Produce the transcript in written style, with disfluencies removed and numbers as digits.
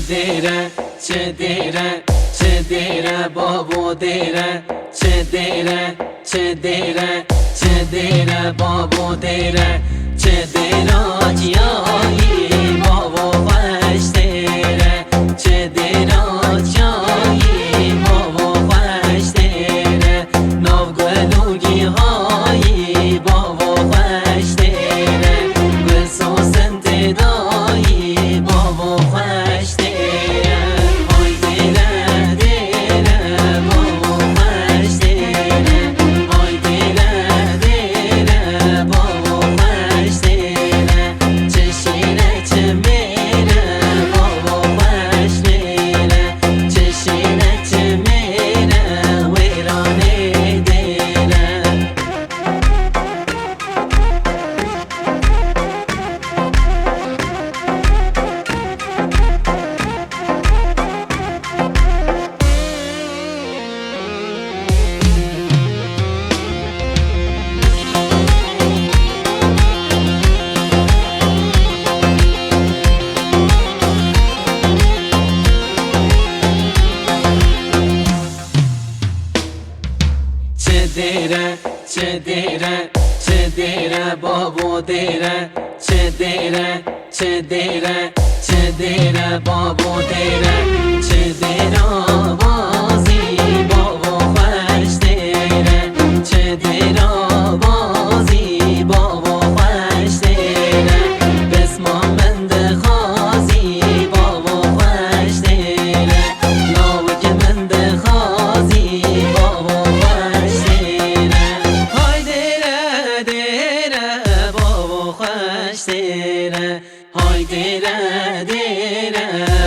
دیره چه دیره چه دیره بابا دیره چه دیره چه دیره چه دیره بابا دیره چه دیره جیایی بابا خوش دیره چه دیره جیایی بابا خوش دیره نو گلوگی هایی بابا خوش دیره گل سوسن تدایی بابا خوش دیره های دیره دیره بابا خوش دیره های دیره دیره بابا خوش دیره چه شیره چه میره بابا خوش دیره چه شیره چه میره ویرانه دیره چه دیره چه دیره چه دیره بابا دیره چه دیره چه دیره چه دیره بابا دیره چه دیره بازی بابا خوش دیره چه دیره بازی بابا خوش دیره بسم من خازی بابا خوش دیره لاوک من خازی بابا خوش دیره های دیره دیره بابا خوش دیره های دیره دیره